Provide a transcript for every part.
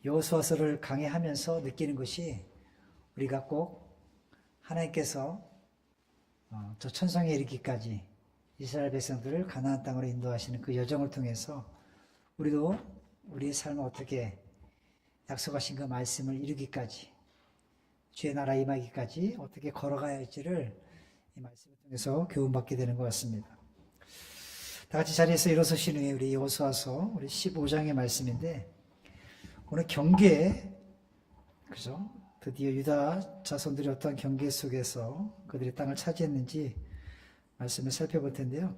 여호수아서를 강해하면서 느끼는 것이 우리가 꼭 하나님께서 저 천성에 이르기까지 이스라엘 백성들을 가나안 땅으로 인도하시는 그 여정을 통해서 우리도 우리의 삶을 어떻게 약속하신 그 말씀을 이루기까지 주의 나라 임하기까지 어떻게 걸어가야 할지를 이 말씀을 통해서 교훈받게 되는 것 같습니다. 다 같이 자리에서 일어서신 후에 우리 여호수아서 우리 15장의 말씀인데 오늘 경계, 그죠? 드디어 유다 자손들이 어떤 경계 속에서 그들의 땅을 차지했는지 말씀을 살펴볼 텐데요.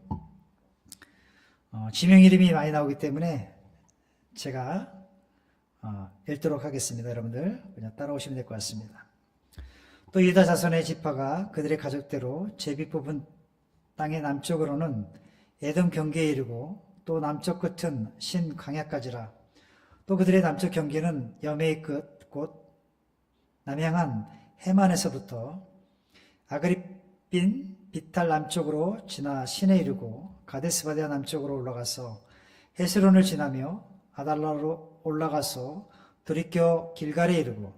지명 이름이 많이 나오기 때문에 제가 읽도록 하겠습니다. 여러분들 그냥 따라오시면 될 것 같습니다. 또 유다 자손의 지파가 그들의 가족대로 제비 뽑은 땅의 남쪽으로는 에돔 경계에 이르고 또 남쪽 끝은 신 광야까지라. 또 그들의 남쪽 경계는 여매의 끝 곧 남향한 해만에서부터 아그리핀 비탈 남쪽으로 지나 신에 이르고 가데스바데아 남쪽으로 올라가서 헤스론을 지나며 아달라로 올라가서 돌이켜 길갈에 이르고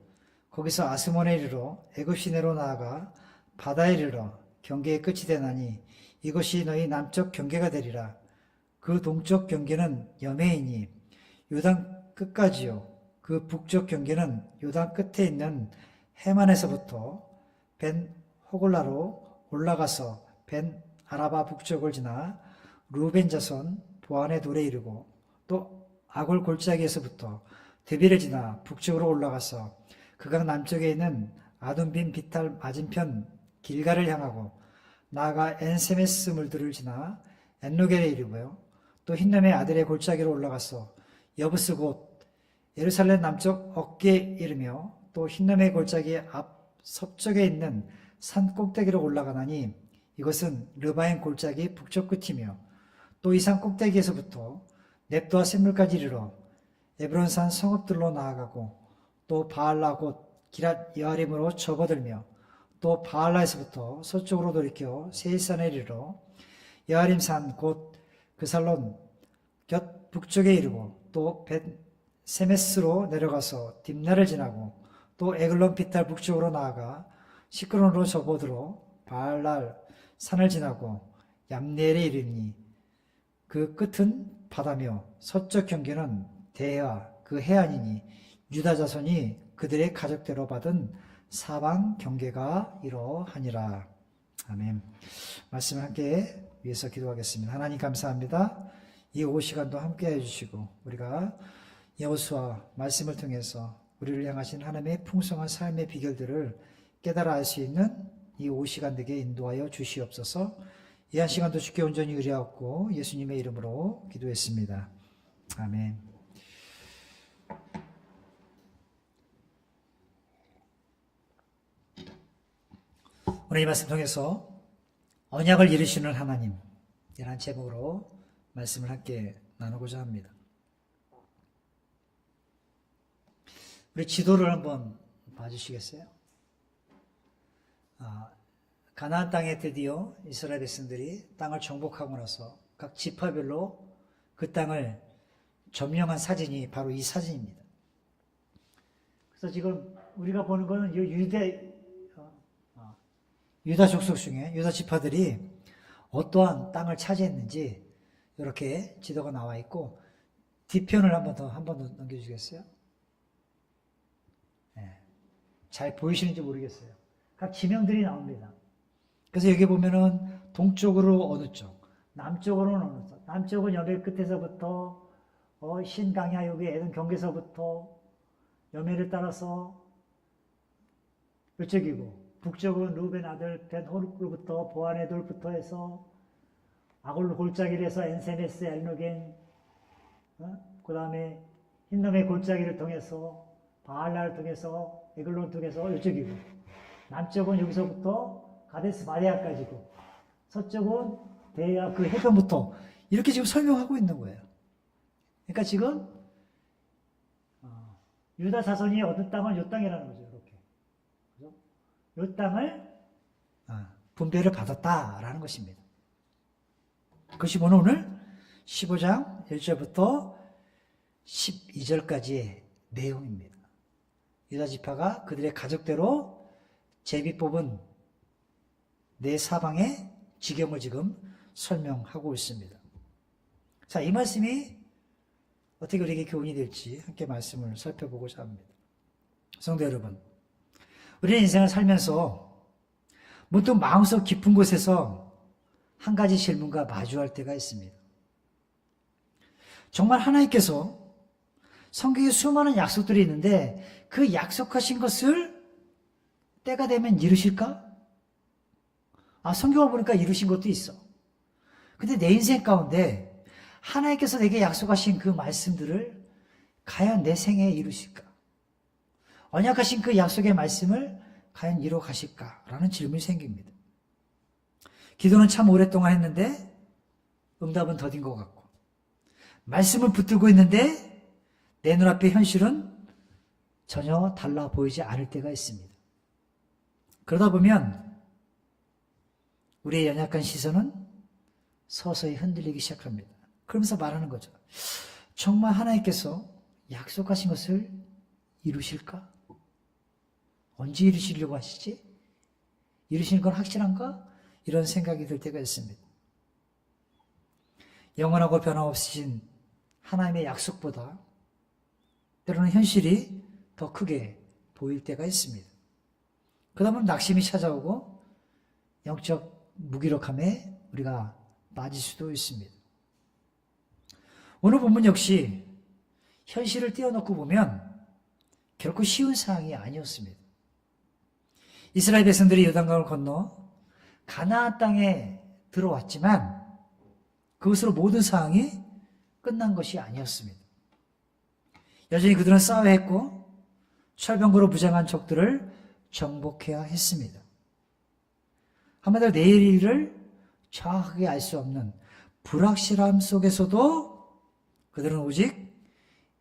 거기서 아스몬에 이르러 애굽 시내로 나아가 바다에 이르러 경계의 끝이 되나니 이것이 너희 남쪽 경계가 되리라. 그 동쪽 경계는 여매이니 요단 끝까지요. 그 북쪽 경계는 요단 끝에 있는 해만에서부터 벤 호골라로 올라가서 벤 아라바 북쪽을 지나 루벤 자손 보안의 돌에 이르고 또 아골 골짜기에서부터 드비를 지나 북쪽으로 올라가서 그강 남쪽에 있는 아둔빈 비탈 맞은편 길갈을 향하고 나아가 엔세메스 물들을 지나 엔로겔에 이르고요. 또 흰남의 아들의 골짜기로 올라가서 여부스 곧 예루살렘 남쪽 어깨에 이르며 또 흰남의 골짜기 앞 서쪽에 있는 산 꼭대기로 올라가나니 이것은 르바인 골짜기 북쪽 끝이며 또 이 산 꼭대기에서부터 넵도아 샘물까지 이르러 에브론산 성읍들로 나아가고 또 바알라 곧 기랏 여아림으로 접어들며 또 바알라에서부터 서쪽으로 돌이켜 세일산에 이르러 여아림산 곧 그살론 곁 북쪽에 이르고 또 벳 세메스로 내려가서 딥나를 지나고 또 에글론 피탈 북쪽으로 나아가 시크론으로 접어들어 바알랄 산을 지나고 얌네엘에 이르니 그 끝은 바다며 서쪽 경계는 대해와 그 해안이니 유다 자손이 그들의 가족대로 받은 사방 경계가 이러하니라. 아멘. 말씀을 함께 위해서 기도하겠습니다. 하나님 감사합니다. 이 오후 시간도 함께 해주시고 우리가 여호수아 말씀을 통해서 우리를 향하신 하나님의 풍성한 삶의 비결들을 깨달아 알 수 있는 이 오후 시간 되게 인도하여 주시옵소서. 이 한 시간도 주께 온전히 의뢰하옵고 예수님의 이름으로 기도했습니다. 아멘. 오늘 이 말씀 통해서 언약을 이루시는 하나님, 이라는 제목으로 말씀을 함께 나누고자 합니다. 우리 지도를 한번 봐주시겠어요? 가나안 땅에 드디어 이스라엘 백성들이 땅을 정복하고 나서 각 지파별로 그 땅을 점령한 사진이 바로 이 사진입니다. 그래서 지금 우리가 보는 것은 유다 족속 중에 유다 지파들이 어떠한 땅을 차지했는지 이렇게 지도가 나와 있고 뒤편을 한 번 더 넘겨주시겠어요? 네. 잘 보이시는지 모르겠어요. 각 지명들이 나옵니다. 그래서 여기 보면은 동쪽으로 어느 쪽, 남쪽으로는 어느 쪽, 남쪽은 여매 끝에서부터 신강야 여기 에덴 경계서부터 여매를 따라서 이쪽이고 북쪽은 루벤 아들 벤 호르크로부터 보안의 돌부터 해서 아골 골짜기를 해서 엔세메스 엘노겐 그 다음에 흰놈의 골짜기를 통해서 바알라를 통해서 에글론을 통해서 이쪽이고 남쪽은 여기서부터 가데스 바네아까지고 서쪽은 대야 그 해변부터 이렇게 지금 설명하고 있는 거예요. 그러니까 지금 유다 자손이 얻은 땅은 이 땅이라는 거죠. 이렇게 그죠? 이 땅을 분배를 받았다라는 것입니다. 그것이 오늘 15장 1절부터 12절까지의 내용입니다. 유다 지파가 그들의 가족대로 제비 뽑은 네 사방의 지경을 지금 설명하고 있습니다. 자, 이 말씀이 어떻게 우리에게 교훈이 될지 함께 말씀을 살펴보고자 합니다. 성도 여러분, 우리의 인생을 살면서 문득 마음속 깊은 곳에서 한 가지 질문과 마주할 때가 있습니다. 정말 하나님께서 성경에 수많은 약속들이 있는데 그 약속하신 것을 때가 되면 이루실까? 성경을 보니까 이루신 것도 있어. 근데 내 인생 가운데 하나님께서 내게 약속하신 그 말씀들을 과연 내 생애에 이루실까? 언약하신 그 약속의 말씀을 과연 이루어 가실까라는 질문이 생깁니다. 기도는 참 오랫동안 했는데 응답은 더딘 것 같고, 말씀을 붙들고 있는데 내 눈앞의 현실은 전혀 달라 보이지 않을 때가 있습니다. 그러다 보면 우리의 연약한 시선은 서서히 흔들리기 시작합니다. 그러면서 말하는 거죠. 정말 하나님께서 약속하신 것을 이루실까? 언제 이루시려고 하시지? 이루시는 건 확실한가? 이런 생각이 들 때가 있습니다. 영원하고 변함없으신 하나님의 약속보다 때로는 현실이 더 크게 보일 때가 있습니다. 그러다 보면 낙심이 찾아오고 영적 무기력함에 우리가 빠질 수도 있습니다. 오늘 본문 역시 현실을 떼어놓고 보면 결코 쉬운 상황이 아니었습니다. 이스라엘 백성들이 요단강을 건너 가나안 땅에 들어왔지만 그것으로 모든 상황이 끝난 것이 아니었습니다. 여전히 그들은 싸워야 했고 철병거로 무장한 적들을 정복해야 했습니다. 한마디로 내일을 정확하게 알 수 없는 불확실함 속에서도 그들은 오직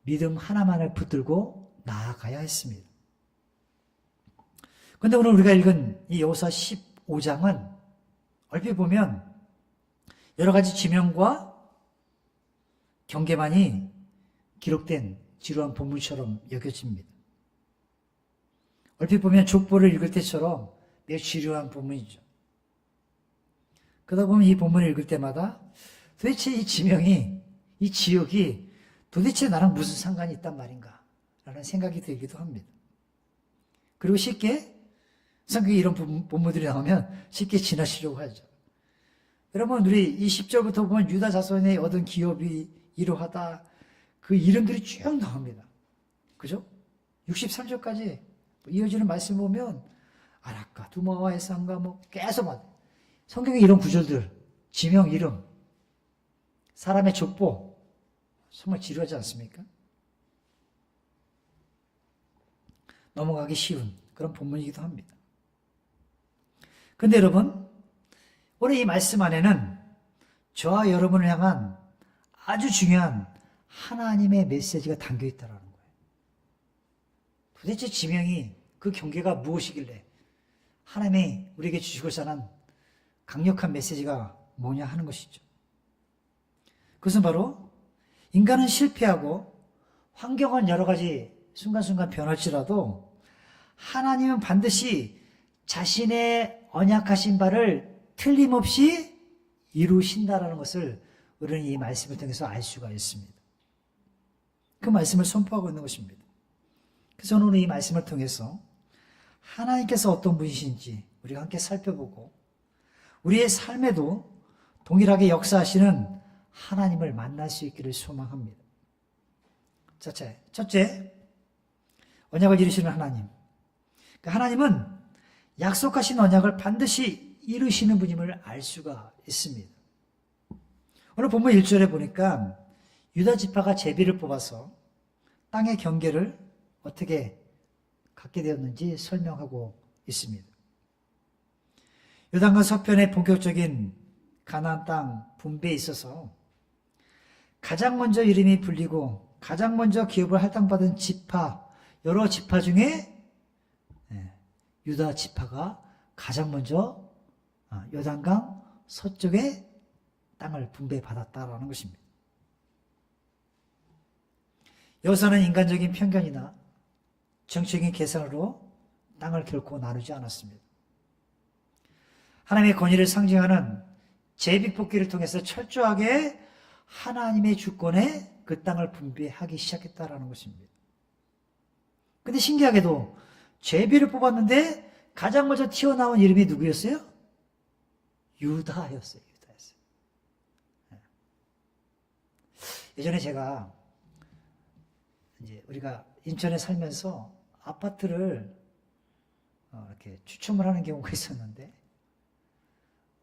믿음 하나만을 붙들고 나아가야 했습니다. 그런데 오늘 우리가 읽은 이 여호수아 15장은 얼핏 보면 여러 가지 지명과 경계만이 기록된 지루한 본문처럼 여겨집니다. 얼핏 보면 족보를 읽을 때처럼 매우 지루한 본문이죠. 그러다 보면 이 본문을 읽을 때마다 도대체 이 지명이, 이 지역이 도대체 나랑 무슨 상관이 있단 말인가 라는 생각이 들기도 합니다. 그리고 쉽게 성경에 이런 본문들이 나오면 쉽게 지나치려고 하죠. 여러분, 우리 이 10절부터 보면 유다 자손의 얻은 기업이 이러하다, 그 이름들이 쭉 나옵니다. 그죠? 63절까지 이어지는 말씀 보면 아락과 두마와 에산과 계속 성경에 이런 구절들, 지명, 이름, 사람의 족보, 정말 지루하지 않습니까? 넘어가기 쉬운 그런 본문이기도 합니다. 근데 여러분, 오늘 이 말씀 안에는 저와 여러분을 향한 아주 중요한 하나님의 메시지가 담겨 있다는 거예요. 도대체 지명이, 그 경계가 무엇이길래 하나님이 우리에게 주시고자 하는 강력한 메시지가 뭐냐 하는 것이죠. 그것은 바로 인간은 실패하고 환경은 여러 가지 순간순간 변할지라도 하나님은 반드시 자신의 언약하신 바를 틀림없이 이루신다라는 것을 우리는 이 말씀을 통해서 알 수가 있습니다. 그 말씀을 선포하고 있는 것입니다. 그래서 오늘 이 말씀을 통해서 하나님께서 어떤 분이신지 우리가 함께 살펴보고 우리의 삶에도 동일하게 역사하시는 하나님을 만날 수 있기를 소망합니다. 첫째, 언약을 이루시는 하나님. 하나님은 약속하신 언약을 반드시 이루시는 분임을 알 수가 있습니다. 오늘 본문 1절에 보니까 유다 지파가 제비를 뽑아서 땅의 경계를 어떻게 갖게 되었는지 설명하고 있습니다. 요단강 서편의 본격적인 가나안 땅 분배에 있어서 가장 먼저 이름이 불리고 가장 먼저 기업을 할당받은 지파, 여러 지파 중에 유다 지파가 가장 먼저 요단강 서쪽에 땅을 분배받았다라는 것입니다. 여호수아는 인간적인 편견이나 정치적인 계산으로 땅을 결코 나누지 않았습니다. 하나님의 권위를 상징하는 제비뽑기를 통해서 철저하게 하나님의 주권에 그 땅을 분배하기 시작했다라는 것입니다. 근데 신기하게도 제비를 뽑았는데 가장 먼저 튀어나온 이름이 누구였어요? 유다였어요. 예전에 제가 이제 우리가 인천에 살면서 아파트를 이렇게 추첨을 하는 경우가 있었는데,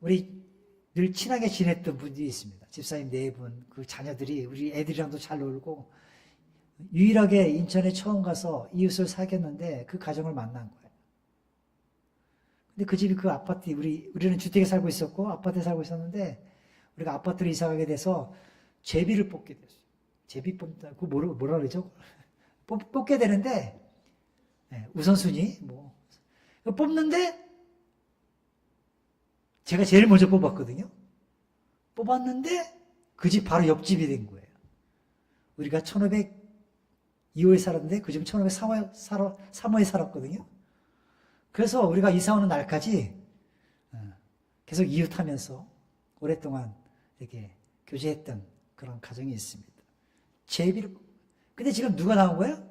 우리 늘 친하게 지냈던 분이 있습니다. 집사님 4분, 그 자녀들이 우리 애들이랑도 잘 놀고, 유일하게 인천에 처음 가서 이웃을 사귀었는데 그 가정을 만난 거예요. 근데 그 집이 그 아파트, 우리는 주택에 살고 있었고 아파트에 살고 있었는데, 우리가 아파트를 이사 가게 돼서 제비를 뽑게 됐어요. 제비 뽑다, 그거 뭐라 그러죠? 뽑게 되는데, 우선순위, 뽑는데, 제가 제일 먼저 뽑았거든요. 뽑았는데, 그 집 바로 옆집이 된 거예요. 우리가 1502호에 살았는데, 그 집은 1503호에 살았거든요. 그래서 우리가 이사 오는 날까지 계속 이웃하면서 오랫동안 이렇게 교제했던 그런 가정이 있습니다. 제비를, 근데 지금 누가 나온 거예요?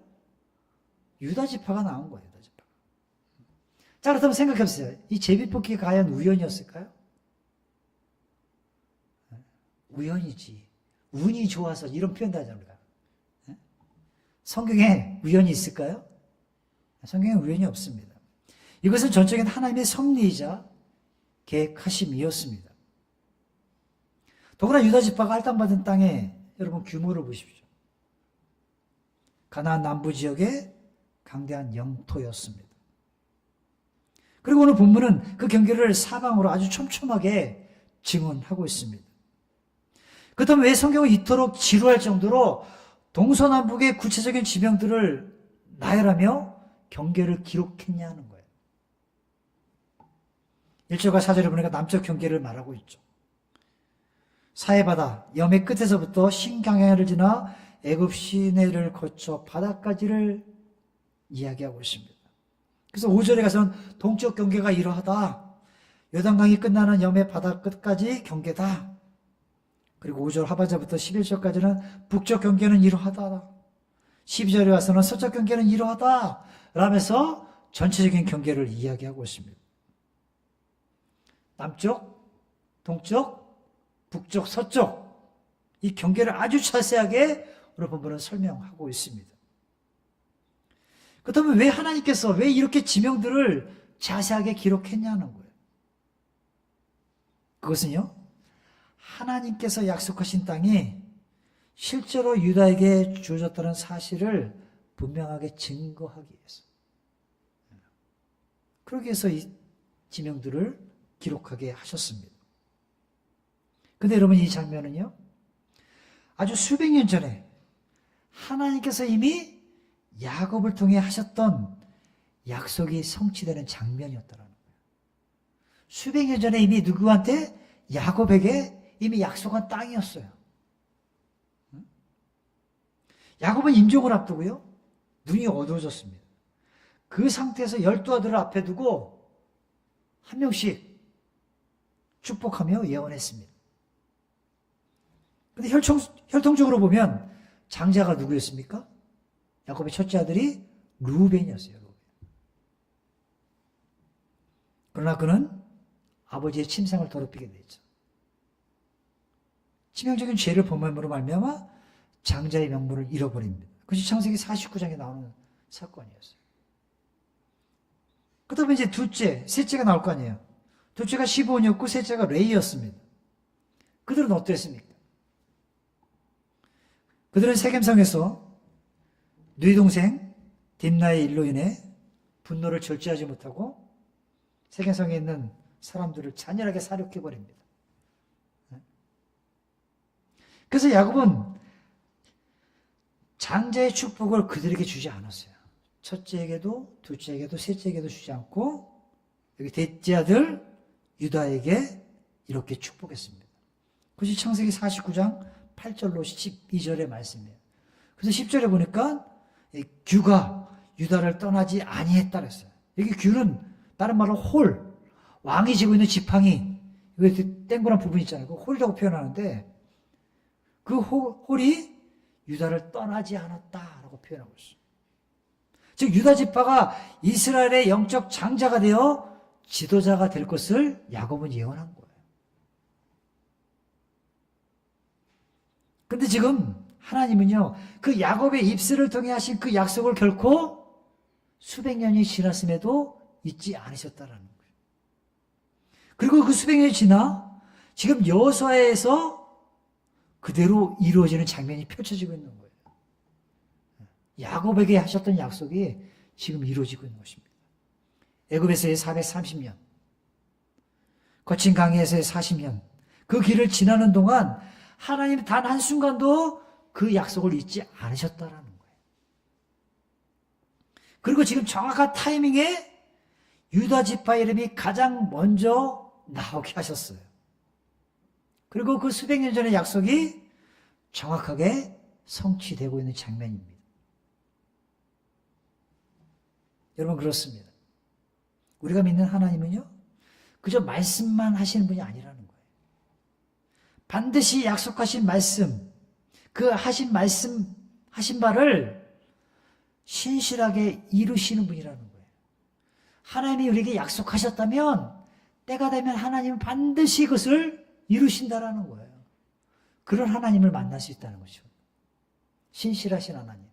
유다 지파가 나온 거예요. 유다 지파가. 자, 그렇다면 생각해보세요. 이 제비 뽑기가 과연 우연이었을까요? 우연이지. 운이 좋아서, 이런 표현도 하잖아요, 우리가. 성경에 우연이 있을까요? 성경에 우연이 없습니다. 이것은 전적인 하나님의 섭리이자 계획하심이었습니다. 더구나 유다 지파가 할당받은 땅에 여러분 규모를 보십시오. 가나안 남부 지역의 강대한 영토였습니다. 그리고 오늘 본문은 그 경계를 사방으로 아주 촘촘하게 증언하고 있습니다. 그렇다면 왜 성경은 이토록 지루할 정도로 동서남북의 구체적인 지명들을 나열하며 경계를 기록했냐는 거예요. 1절과 4절에 보니까 남쪽 경계를 말하고 있죠. 사해바다, 염해 끝에서부터 신강야를 지나 애굽 시내를 거쳐 바다까지를 이야기하고 있습니다. 그래서 5절에 가서는 동쪽 경계가 이러하다. 요단강이 끝나는 염해 바다 끝까지 경계다. 그리고 5절 하반절부터 11절까지는 북쪽 경계는 이러하다. 12절에 와서는 서쪽 경계는 이러하다. 라면서 전체적인 경계를 이야기하고 있습니다. 남쪽, 동쪽, 북쪽, 서쪽, 이 경계를 아주 자세하게 오늘 본문은 설명하고 있습니다. 그렇다면 왜 하나님께서 왜 이렇게 지명들을 자세하게 기록했냐는 거예요. 그것은요, 하나님께서 약속하신 땅이 실제로 유다에게 주어졌다는 사실을 분명하게 증거하기 위해서. 그러기 위해서 이 지명들을 기록하게 하셨습니다. 근데 여러분, 이 장면은요, 아주 수백 년 전에 하나님께서 이미 야곱을 통해 하셨던 약속이 성취되는 장면이었다는 거예요. 수백 년 전에 이미 누구한테? 야곱에게 이미 약속한 땅이었어요. 야곱은 임종을 앞두고요, 눈이 어두워졌습니다. 그 상태에서 12아들을 앞에 두고 한 명씩 축복하며 예언했습니다. 근데 혈통적으로 보면 장자가 누구였습니까? 야곱의 첫째 아들이 루벤이었어요. 루벤. 그러나 그는 아버지의 침상을 더럽히게 됐죠. 치명적인 죄를 범함으로 말미암아 장자의 명분을 잃어버립니다. 그것이 창세기 49장에 나오는 사건이었어요. 그다음에 이제 둘째, 셋째가 나올 거 아니에요. 둘째가 시브온이었고 셋째가 레이였습니다. 그들은 어땠습니까? 그들은 세겜성에서 누이 동생 딥나의 일로 인해 분노를 절제하지 못하고 세겜성에 있는 사람들을 잔인하게 살육해버립니다. 그래서 야곱은 장자의 축복을 그들에게 주지 않았어요. 첫째에게도 둘째에게도 셋째에게도 주지 않고 여기 넷째 아들 유다에게 이렇게 축복했습니다. 그것이 창세기 49장 8절로 12절의 말씀이에요. 그래서 10절에 보니까 이 규가 유다를 떠나지 아니했다 그랬어요. 여기 규는 다른 말로 홀, 왕이 지고 있는 지팡이, 이거 땡그란 부분 있잖아요. 그 홀이라고 표현하는데 그 홀이 유다를 떠나지 않았다라고 표현하고 있어요. 즉 유다 지파가 이스라엘의 영적 장자가 되어 지도자가 될 것을 야곱은 예언한 거예요. 근데 지금 하나님은요, 그 야곱의 입술을 통해 하신 그 약속을 결코 수백 년이 지났음에도 잊지 않으셨다라는 거예요. 그리고 그 수백 년이 지나 지금 여호수아에서 그대로 이루어지는 장면이 펼쳐지고 있는 거예요. 야곱에게 하셨던 약속이 지금 이루어지고 있는 것입니다. 애굽에서의 430년, 거친 강해에서의 40년, 그 길을 지나는 동안 하나님 단 한순간도 그 약속을 잊지 않으셨다라는 거예요. 그리고 지금 정확한 타이밍에 유다 지파 이름이 가장 먼저 나오게 하셨어요. 그리고 그 수백 년 전의 약속이 정확하게 성취되고 있는 장면입니다. 여러분 그렇습니다. 우리가 믿는 하나님은요, 그저 말씀만 하시는 분이 아니라는 거예요. 반드시 약속하신 말씀, 그 하신 말씀, 하신 바를 신실하게 이루시는 분이라는 거예요. 하나님이 우리에게 약속하셨다면 때가 되면 하나님은 반드시 그것을 이루신다라는 거예요. 그런 하나님을 만날 수 있다는 거죠. 신실하신 하나님.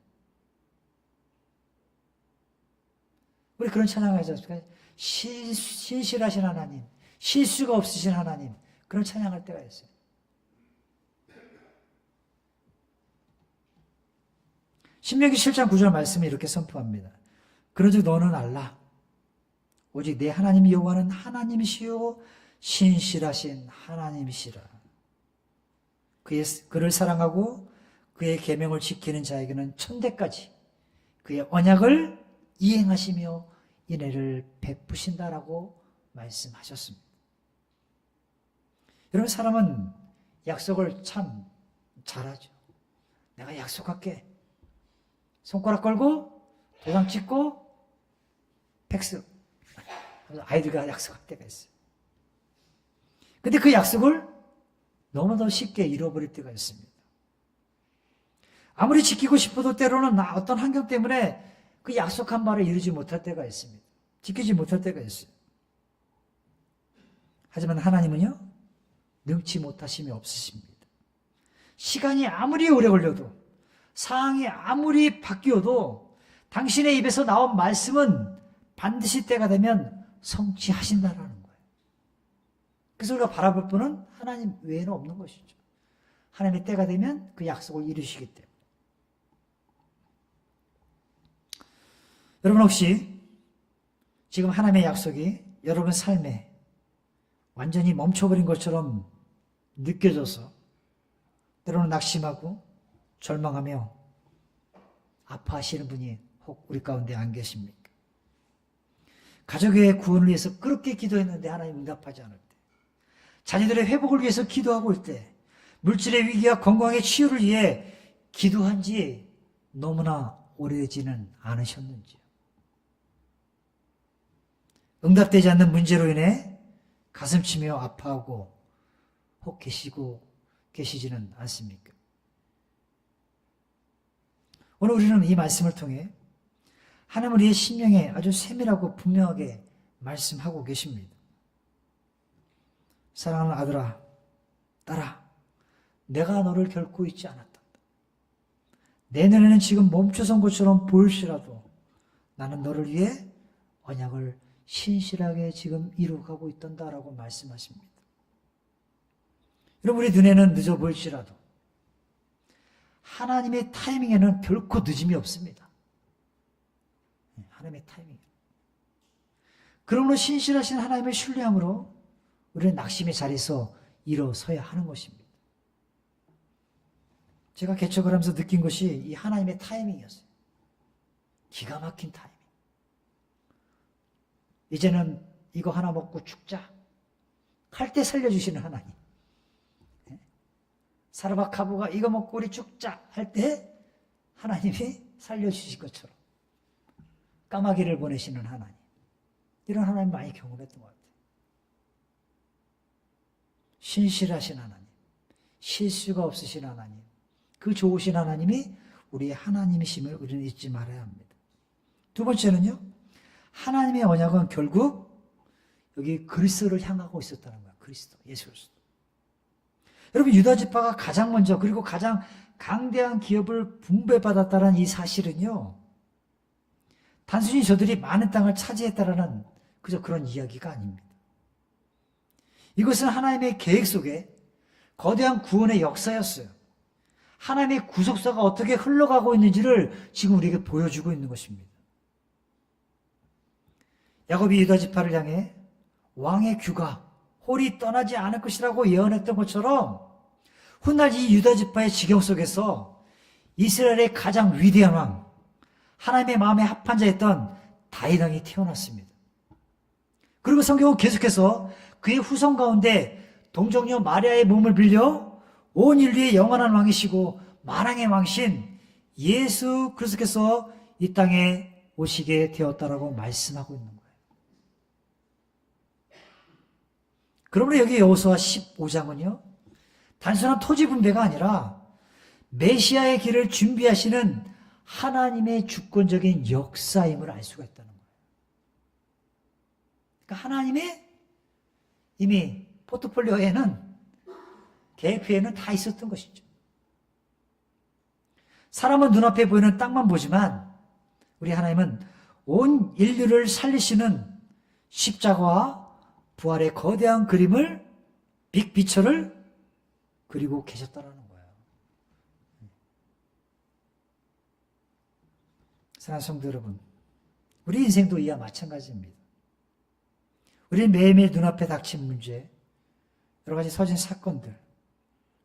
우리 그런 찬양을 하지 않습니까? 신실하신 하나님, 실수가 없으신 하나님, 그런 찬양할 때가 있어요. 신명기 7장 9절 말씀이 이렇게 선포합니다. 그런즉 너는 알라. 오직 내 하나님 여호와는 하나님이시요 신실하신 하나님이시라. 그를 사랑하고 그의 계명을 지키는 자에게는 천대까지 그의 언약을 이행하시며 인애를 베푸신다라고 말씀하셨습니다. 여러분 사람은 약속을 참 잘하죠. 내가 약속할게. 손가락 걸고 도장 찍고 팩스. 아이들과 약속할 때가 있어요. 근데 그 약속을 너무나 쉽게 잃어버릴 때가 있습니다. 아무리 지키고 싶어도 때로는 어떤 환경 때문에 그 약속한 바를 이루지 못할 때가 있습니다. 지키지 못할 때가 있어요. 하지만 하나님은요, 능치 못하심이 없으십니다. 시간이 아무리 오래 걸려도, 상황이 아무리 바뀌어도 당신의 입에서 나온 말씀은 반드시 때가 되면 성취하신다라는 거예요. 그래서 우리가 바라볼 분은 하나님 외에는 없는 것이죠. 하나님의 때가 되면 그 약속을 이루시기 때문에. 여러분 혹시 지금 하나님의 약속이 여러분 삶에 완전히 멈춰버린 것처럼 느껴져서 때로는 낙심하고 절망하며 아파하시는 분이 혹 우리 가운데 안 계십니까? 가족의 구원을 위해서 그렇게 기도했는데 하나님 응답하지 않을 때, 자녀들의 회복을 위해서 기도하고 있을 때, 물질의 위기와 건강의 치유를 위해 기도한 지 너무나 오래되지는 않으셨는지요? 응답되지 않는 문제로 인해 가슴치며 아파하고 혹 계시지는 않습니까? 오늘 우리는 이 말씀을 통해 하나님은 우리의 심령에 아주 세밀하고 분명하게 말씀하고 계십니다. 사랑하는 아들아, 딸아, 내가 너를 결코 잊지 않았다. 내 눈에는 지금 멈춰선 것처럼 보일지라도 나는 너를 위해 언약을 신실하게 지금 이루어가고 있단다라고 말씀하십니다. 여러분 우리 눈에는 늦어 보일지라도 하나님의 타이밍에는 결코 늦음이 없습니다. 하나님의 타이밍. 그러므로 신실하신 하나님의 신뢰함으로 우리는 낙심의 자리에서 일어서야 하는 것입니다. 제가 개척을 하면서 느낀 것이 이 하나님의 타이밍이었어요. 기가 막힌 타이밍. 이제는 이거 하나 먹고 죽자. 할 때 살려주시는 하나님. 사르바카부가 이거 먹고 우리 죽자 할 때 하나님이 살려주실 것처럼 까마귀를 보내시는 하나님, 이런 하나님 많이 경험했던 것 같아요. 신실하신 하나님, 실수가 없으신 하나님, 그 좋으신 하나님이 우리의 하나님이심을 우리는 잊지 말아야 합니다. 두 번째는요, 하나님의 언약은 결국 여기 그리스도를 향하고 있었다는 거예요. 그리스도, 예수 그리스도. 여러분, 유다 지파가 가장 먼저 그리고 가장 강대한 기업을 분배받았다는 이 사실은요, 단순히 저들이 많은 땅을 차지했다라는 그저 그런 이야기가 아닙니다. 이것은 하나님의 계획 속에 거대한 구원의 역사였어요. 하나님의 구속사가 어떻게 흘러가고 있는지를 지금 우리에게 보여주고 있는 것입니다. 야곱이 유다 지파를 향해 왕의 규가 홀이 떠나지 않을 것이라고 예언했던 것처럼 훗날 이 유다 지파의 지경 속에서 이스라엘의 가장 위대한 왕, 하나님의 마음에 합한 자였던 다윗 왕이 태어났습니다. 그리고 성경은 계속해서 그의 후손 가운데 동정녀 마리아의 몸을 빌려 온 인류의 영원한 왕이시고 만왕의 왕신 예수 그리스도께서 이 땅에 오시게 되었다라고 말씀하고 있는 거예요. 그러므로 여기 여호수아 15장은요, 단순한 토지 분배가 아니라 메시아의 길을 준비하시는 하나님의 주권적인 역사임을 알 수가 있다는 거예요. 그러니까 하나님의 이미 포트폴리오에는, 계획표에는 다 있었던 것이죠. 사람은 눈앞에 보이는 땅만 보지만 우리 하나님은 온 인류를 살리시는 십자가와 부활의 거대한 그림을, 빅피처를 그리고 계셨다라는 거예요. 사랑하는 성도 여러분, 우리 인생도 이와 마찬가지입니다. 우리는 매일매일 눈앞에 닥친 문제, 여러 가지 서진 사건들,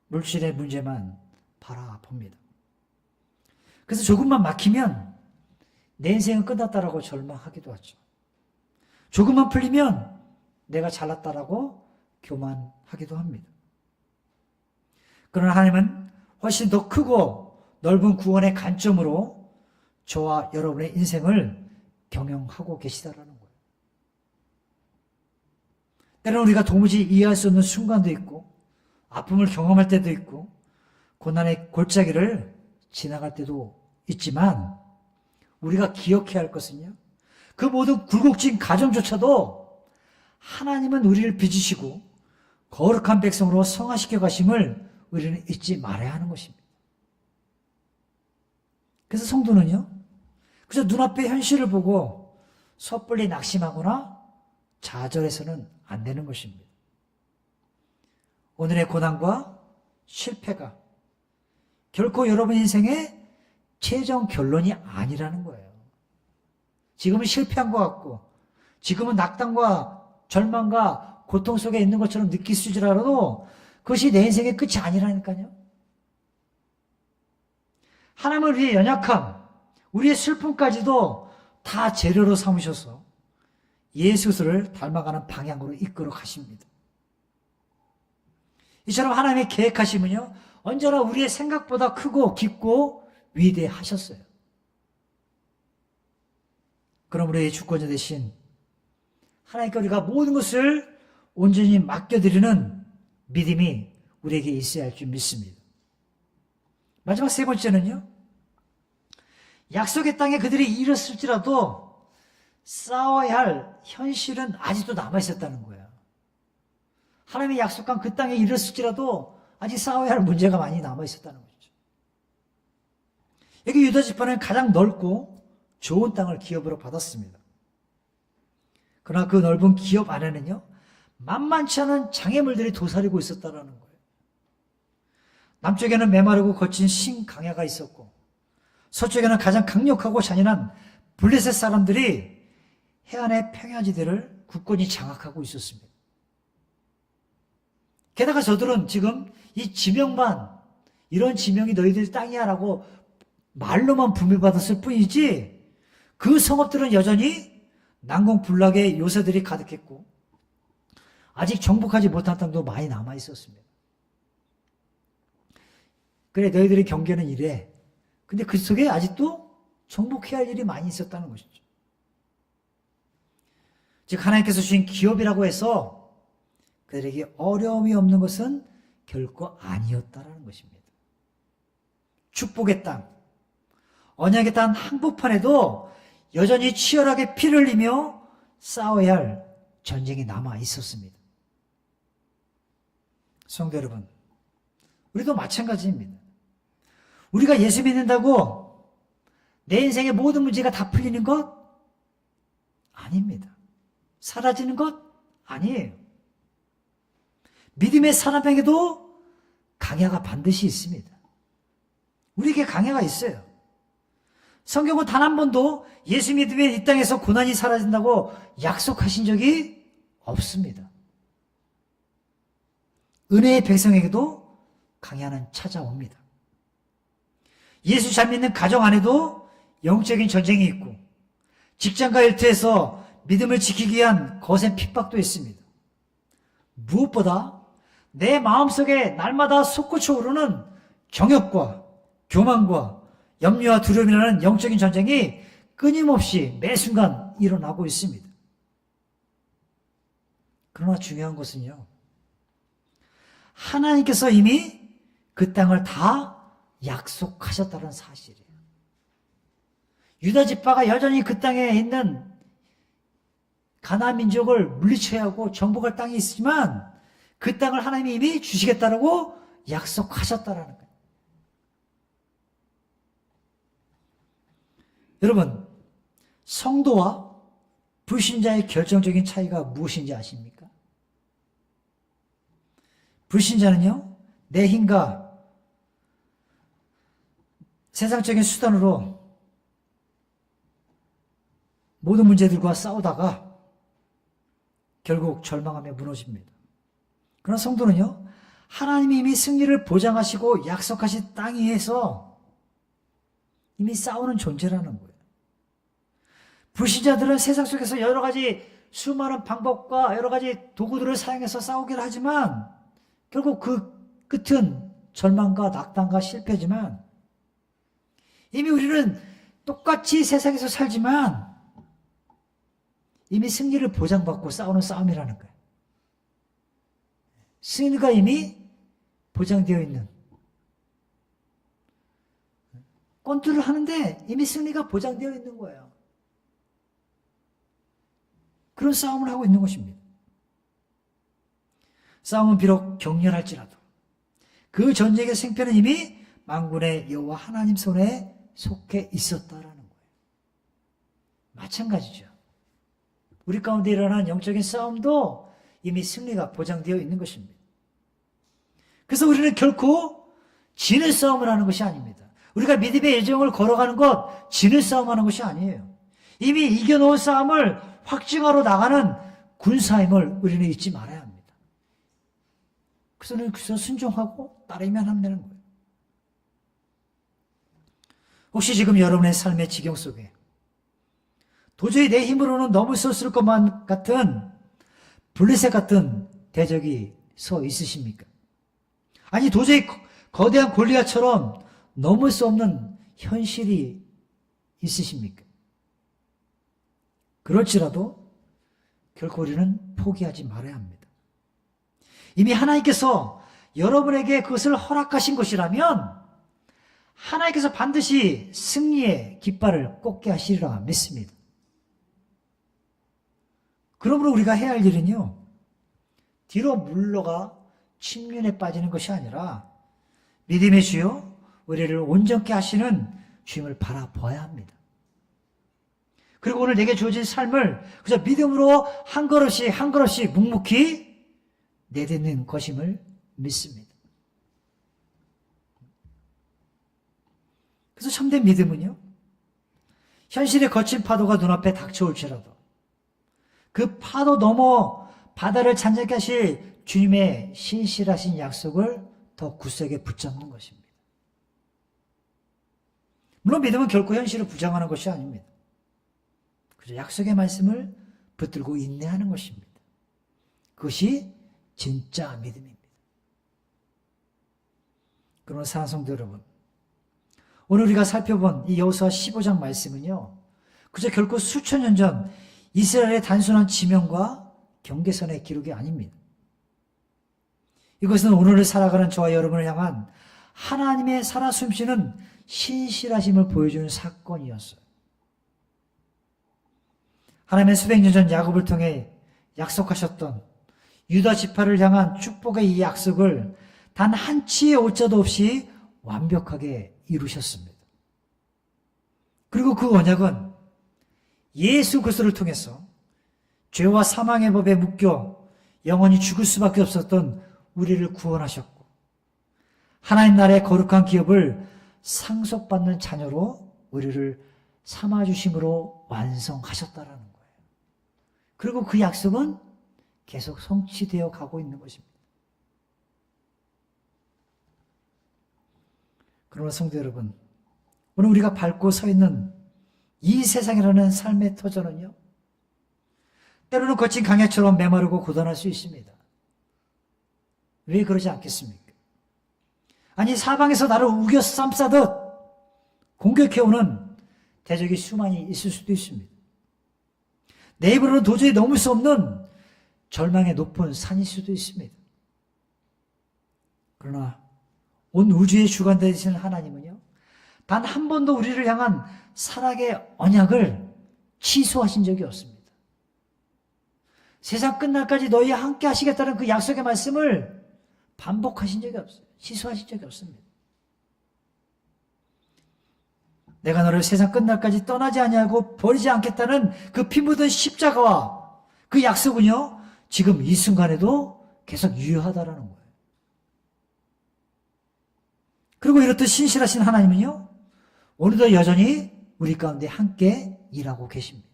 물질의 문제만 바라봅니다. 그래서 조금만 막히면 내 인생은 끝났다라고 절망하기도 하죠. 조금만 풀리면 내가 잘났다라고 교만하기도 합니다. 그러나 하나님은 훨씬 더 크고 넓은 구원의 관점으로 저와 여러분의 인생을 경영하고 계시다라는 거예요. 때로는 우리가 도무지 이해할 수 없는 순간도 있고, 아픔을 경험할 때도 있고, 고난의 골짜기를 지나갈 때도 있지만, 우리가 기억해야 할 것은요, 그 모든 굴곡진 가정조차도 하나님은 우리를 빚으시고 거룩한 백성으로 성화시켜 가심을 우리는 잊지 말아야 하는 것입니다. 그래서 성도는요, 그저 눈앞의 현실을 보고 섣불리 낙심하거나 좌절해서는 안 되는 것입니다. 오늘의 고난과 실패가 결코 여러분 인생의 최종 결론이 아니라는 거예요. 지금은 실패한 것 같고, 지금은 낙담과 절망과 고통 속에 있는 것처럼 느낄지라도 그것이 내 인생의 끝이 아니라니까요. 하나님은 우리의 연약함, 우리의 슬픔까지도 다 재료로 삼으셔서 예수를 닮아가는 방향으로 이끌어 가십니다. 이처럼 하나님의 계획하심은요, 언제나 우리의 생각보다 크고 깊고 위대하셨어요. 그럼 우리의 주권자 되신 하나님께 우리가 모든 것을 온전히 맡겨드리는 믿음이 우리에게 있어야 할 줄 믿습니다. 마지막 세 번째는요, 약속의 땅에 그들이 이르렀을지라도 싸워야 할 현실은 아직도 남아있었다는 거예요. 하나님의 약속한 그 땅에 이르렀을지라도 아직 싸워야 할 문제가 많이 남아있었다는 거죠. 여기 유다 지파는 가장 넓고 좋은 땅을 기업으로 받았습니다. 그러나 그 넓은 기업 안에는요, 만만치 않은 장애물들이 도사리고 있었다는 거예요. 남쪽에는 메마르고 거친 신강야가 있었고, 서쪽에는 가장 강력하고 잔인한 블레셋 사람들이 해안의 평야지대를 굳건히 장악하고 있었습니다. 게다가 저들은 지금 이 지명만, 이런 지명이 너희들 땅이야 라고 말로만 분배받았을 뿐이지, 그 성읍들은 여전히 난공불락의 요새들이 가득했고 아직 정복하지 못한 땅도 많이 남아 있었습니다. 그래, 너희들의 경계는 이래. 근데 그 속에 아직도 정복해야 할 일이 많이 있었다는 것이죠. 즉 하나님께서 주신 기업이라고 해서 그들에게 어려움이 없는 것은 결코 아니었다라는 것입니다. 축복의 땅, 언약의 땅 한복판에도 여전히 치열하게 피를 흘리며 싸워야 할 전쟁이 남아 있었습니다. 성도 여러분, 우리도 마찬가지입니다. 우리가 예수 믿는다고 내 인생의 모든 문제가 다 풀리는 것? 아닙니다. 사라지는 것? 아니에요. 믿음의 사람에게도 강야가 반드시 있습니다. 우리에게 강야가 있어요. 성경은 단 한 번도 예수 믿으면 이 땅에서 고난이 사라진다고 약속하신 적이 없습니다. 은혜의 백성에게도 강야는 찾아옵니다. 예수 잘 믿는 가정 안에도 영적인 전쟁이 있고 직장과 일터에서 믿음을 지키기 위한 거센 핍박도 있습니다. 무엇보다 내 마음속에 날마다 솟구쳐 오르는 정욕과 교만과 염려와 두려움이라는 영적인 전쟁이 끊임없이 매 순간 일어나고 있습니다. 그러나 중요한 것은요, 하나님께서 이미 그 땅을 다 약속하셨다는 사실이에요. 유다 지파가 여전히 그 땅에 있는 가나안 민족을 물리쳐야 하고 정복할 땅이 있지만 그 땅을 하나님이 이미 주시겠다라고 약속하셨다라는 거예요. 여러분, 성도와 불신자의 결정적인 차이가 무엇인지 아십니까? 불신자는요, 내 힘과 세상적인 수단으로 모든 문제들과 싸우다가 결국 절망하며 무너집니다. 그러나 성도는요, 하나님이 이미 승리를 보장하시고 약속하신 땅 위에서 이미 싸우는 존재라는 거예요. 불신자들은 세상 속에서 여러 가지 수많은 방법과 여러 가지 도구들을 사용해서 싸우기를 하지만 결국 그 끝은 절망과 낙담과 실패지만 이미 우리는 똑같이 세상에서 살지만 이미 승리를 보장받고 싸우는 싸움이라는 거예요. 승리가 이미 보장되어 있는, 권투를 하는데 이미 승리가 보장되어 있는 거예요. 그런 싸움을 하고 있는 것입니다. 싸움은 비록 격렬할지라도 그 전쟁의 승패는 이미 만군의 여호와 하나님 손에 속해 있었다라는 거예요. 마찬가지죠. 우리 가운데 일어난 영적인 싸움도 이미 승리가 보장되어 있는 것입니다. 그래서 우리는 결코 지는 싸움을 하는 것이 아닙니다. 우리가 믿음의 여정을 걸어가는 것, 지는 싸움하는 것이 아니에요. 이미 이겨놓은 싸움을 확증하러 나가는 군사임을 우리는 잊지 말아야 합니다. 그래서 순종하고 따르면 하면 되는 거예요. 혹시 지금 여러분의 삶의 지경 속에 도저히 내 힘으로는 넘을 수 없을 것만 같은 블레셋 같은 대적이 서 있으십니까? 아니 도저히 거대한 골리앗처럼 넘을 수 없는 현실이 있으십니까? 그럴지라도 결코 우리는 포기하지 말아야 합니다. 이미 하나님께서 여러분에게 그것을 허락하신 것이라면 하나님께서 반드시 승리의 깃발을 꽂게 하시리라 믿습니다. 그러므로 우리가 해야 할 일은요, 뒤로 물러가 침륜에 빠지는 것이 아니라 믿음의 주여 우리를 온전케 하시는 주님을 바라봐야 합니다. 그리고 오늘 내게 주어진 삶을 그저 믿음으로 한 걸음씩 한 걸음씩 묵묵히 내딛는 것임을 믿습니다. 그래서 참된 믿음은요, 현실의 거친 파도가 눈앞에 닥쳐올지라도 그 파도 넘어 바다를 잔잔케 하실 주님의 신실하신 약속을 더 굳세게 붙잡는 것입니다. 물론 믿음은 결코 현실을 부정하는 것이 아닙니다. 그저 약속의 말씀을 붙들고 인내하는 것입니다. 그것이 진짜 믿음입니다. 그러나 사랑하는 성도 여러분, 오늘 우리가 살펴본 이 여호수아 15장 말씀은요, 그저 결코 수천 년 전 이스라엘의 단순한 지명과 경계선의 기록이 아닙니다. 이것은 오늘을 살아가는 저와 여러분을 향한 하나님의 살아 숨쉬는 신실하심을 보여주는 사건이었어요. 하나님의 수백 년 전 야곱을 통해 약속하셨던 유다 지파를 향한 축복의 이 약속을 단 한 치의 오차도 없이 완벽하게 이루셨습니다. 그리고 그 언약은 예수 그리스도를 통해서 죄와 사망의 법에 묶여 영원히 죽을 수밖에 없었던 우리를 구원하셨고, 하나님 나라의 거룩한 기업을 상속받는 자녀로 우리를 삼아주심으로 완성하셨다라는 거예요. 그리고 그 약속은 계속 성취되어 가고 있는 것입니다. 그러나 성도 여러분, 오늘 우리가 밟고 서 있는 이 세상이라는 삶의 터전은요, 때로는 거친 강야처럼 메마르고 고단할 수 있습니다. 왜 그러지 않겠습니까? 아니, 사방에서 나를 우겨 쌈싸듯 공격해오는 대적이 수많이 있을 수도 있습니다. 내 입으로는 도저히 넘을 수 없는 절망의 높은 산일 수도 있습니다. 그러나 온 우주의 주관 되시는 하나님은요, 단 한 번도 우리를 향한 사랑의 언약을 취소하신 적이 없습니다. 세상 끝날까지 너희와 함께 하시겠다는 그 약속의 말씀을 반복하신 적이 없어요. 취소하신 적이 없습니다. 내가 너를 세상 끝날까지 떠나지 아니하고 버리지 않겠다는 그 피 묻은 십자가와 그 약속은요, 지금 이 순간에도 계속 유효하다라는 거예요. 그리고 이렇듯 신실하신 하나님은요, 오늘도 여전히 우리 가운데 함께 일하고 계십니다.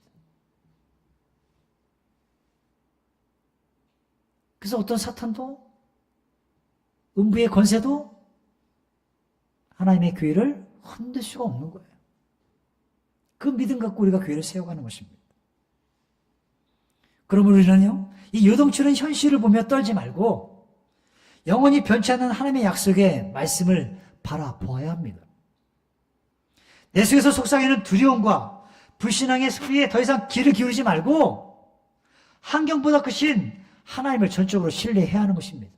그래서 어떤 사탄도, 음부의 권세도 하나님의 교회를 흔들 수가 없는 거예요. 그 믿음 갖고 우리가 교회를 세워가는 것입니다. 그러므로 우리는요, 이 요동치는 현실을 보며 떨지 말고 영원히 변치 않는 하나님의 약속의 말씀을 바라보아야 합니다. 내 속에서 속삭이는 두려움과 불신앙의 소리에 더 이상 귀를 기울이지 말고 환경보다 크신 하나님을 전적으로 신뢰해야 하는 것입니다.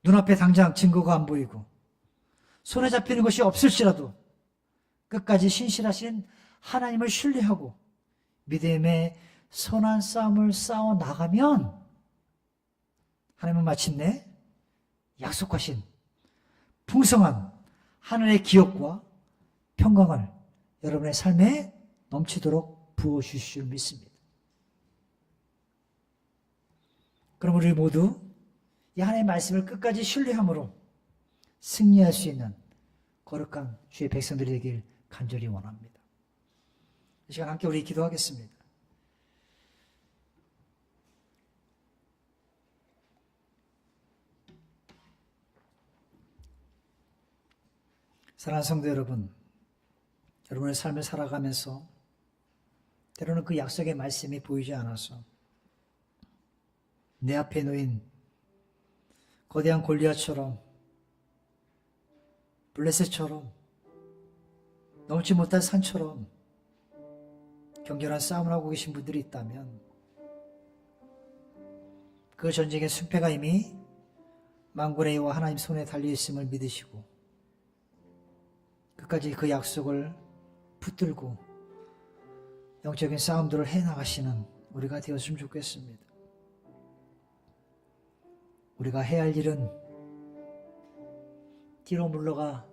눈앞에 당장 증거가 안 보이고 손에 잡히는 것이 없을지라도 끝까지 신실하신 하나님을 신뢰하고 믿음의 선한 싸움을 싸워 나가면 하나님은 마침내 약속하신 풍성한 하늘의 기업과 평강을 여러분의 삶에 넘치도록 부어주실 줄 믿습니다. 그럼 우리 모두 이 하나님의 말씀을 끝까지 신뢰함으로 승리할 수 있는 거룩한 주의 백성들이 되길 간절히 원합니다. 이 시간 함께 우리 기도하겠습니다. 사랑하는 성도 여러분, 여러분의 삶을 살아가면서 때로는 그 약속의 말씀이 보이지 않아서 내 앞에 놓인 거대한 골리앗처럼, 블레셋처럼, 넘지 못할 산처럼 격렬한 싸움을 하고 계신 분들이 있다면 그 전쟁의 승패가 이미 만군의 여호와 하나님 손에 달려있음을 믿으시고 끝까지 그 약속을 붙들고 영적인 싸움들을 해나가시는 우리가 되었으면 좋겠습니다. 우리가 해야 할 일은 뒤로 물러가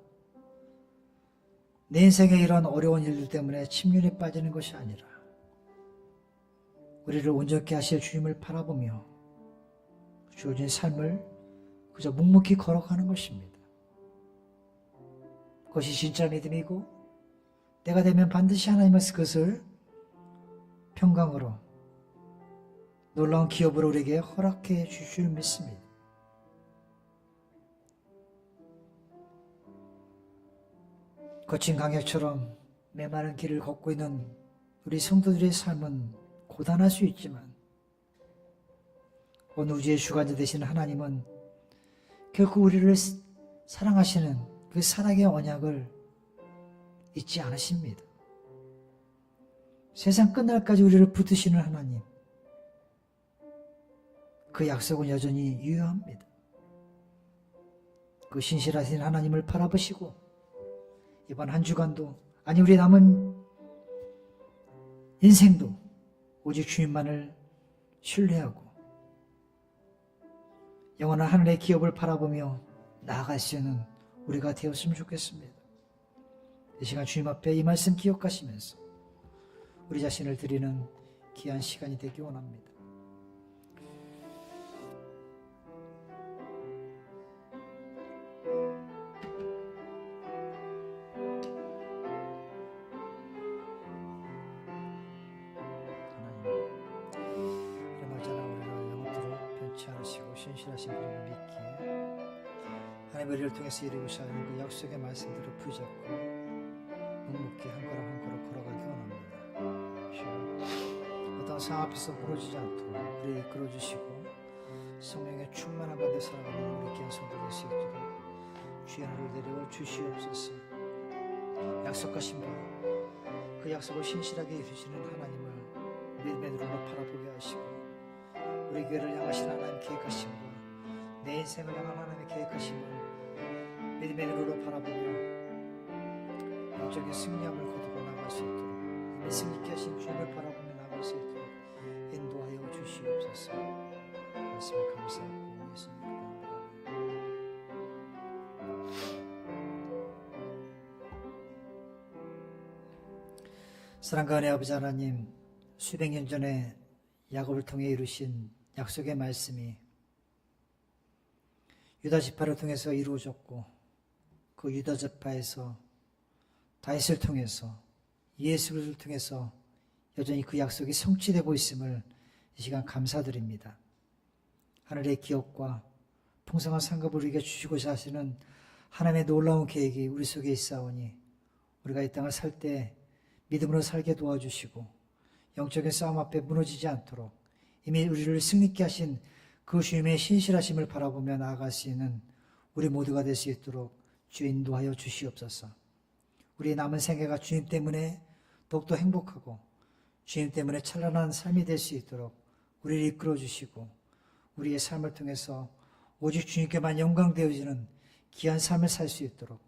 내 인생의 이런 어려운 일들 때문에 침륜에 빠지는 것이 아니라 우리를 온전케 하실 주님을 바라보며 주어진 삶을 그저 묵묵히 걸어가는 것입니다. 그것이 진짜 믿음이고 때가 되면 반드시 하나님께서 그것을 평강으로 놀라운 기업으로 우리에게 허락해 주실 줄 믿습니다. 거친 강약처럼 메마른 길을 걷고 있는 우리 성도들의 삶은 고단할 수 있지만 온 우주의 주관자 되시는 하나님은 결코 우리를 사랑하시는 그 사랑의 언약을 잊지 않으십니다. 세상 끝날까지 우리를 붙드시는 하나님, 그 약속은 여전히 유효합니다. 그 신실하신 하나님을 바라보시고 이번 한 주간도, 아니 우리 남은 인생도 오직 주님만을 신뢰하고 영원한 하늘의 기업을 바라보며 나아갈 수 있는 우리가 되었으면 좋겠습니다. 이 시간 주님 앞에 이 말씀 기억하시면서 우리 자신을 드리는 귀한 시간이 되기 원합니다. 신실하신 그림을 믿기에 하나님의 우리를 통해서 이루고자 하는 그 약속의 말씀대로 붙잡고 묵묵히 한 걸음 한 걸음 걸어가기 원합니다. 주여, 어떤 상황 앞에서 무너지지 않도록 우리 이끌어주시고 성령의 충만한 가운데 살아가는 우리 귀한 성도 될 수 있도록 주의 하늘을 내려 주시옵소서. 약속하신 바 그 약속을 신실하게 이루시는 하나님을 믿음의 눈으로 바라보게 하시고 우리 교회를 향하신 하나님 계획하신 것, 내 인생을 향한 하나님의 계획하신 것 믿음의 눈으로 바라보며 영적인 승리함을 거두고 나갈 수 있도록 이미 승리케 하신 주님을 바라보며 나갈 수 있도록 인도하여 주시옵소서. 말씀을 감사하고 예수님 사랑과 은혜 아버지 하나님, 수백 년 전에 야곱을 통해 이루신 약속의 말씀이 유다 지파를 통해서 이루어졌고 그 유다 지파에서 다윗을 통해서 예수 그리스도를 통해서 여전히 그 약속이 성취되고 있음을 이 시간 감사드립니다. 하늘의 기업과 풍성한 상급을 우리에게 주시고자 하시는 하나님의 놀라운 계획이 우리 속에 있사오니 우리가 이 땅을 살 때 믿음으로 살게 도와주시고 영적인 싸움 앞에 무너지지 않도록 이미 우리를 승리케 하신 그 주님의 신실하심을 바라보며 나아갈 수 있는 우리 모두가 될 수 있도록 주 인도하여 주시옵소서. 우리의 남은 생애가 주님 때문에 더욱더 행복하고 주님 때문에 찬란한 삶이 될 수 있도록 우리를 이끌어 주시고 우리의 삶을 통해서 오직 주님께만 영광되어지는 귀한 삶을 살 수 있도록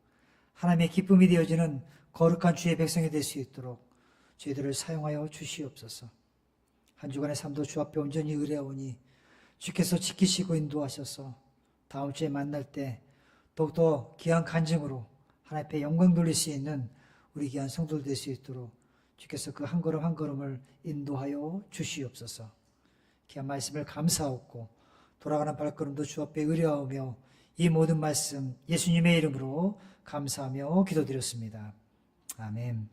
하나님의 기쁨이 되어지는 거룩한 주의 백성이 될 수 있도록 저희들을 사용하여 주시옵소서. 한 주간의 삶도 주 앞에 온전히 의뢰하오니 주께서 지키시고 인도하셔서 다음 주에 만날 때 더욱더 귀한 간증으로 하나님 앞에 영광 돌릴 수 있는 우리 귀한 성도들 될 수 있도록 주께서 그 한 걸음 한 걸음을 인도하여 주시옵소서. 귀한 말씀을 감사하고 돌아가는 발걸음도 주 앞에 의뢰하오며 이 모든 말씀 예수님의 이름으로 감사하며 기도드렸습니다. 아멘.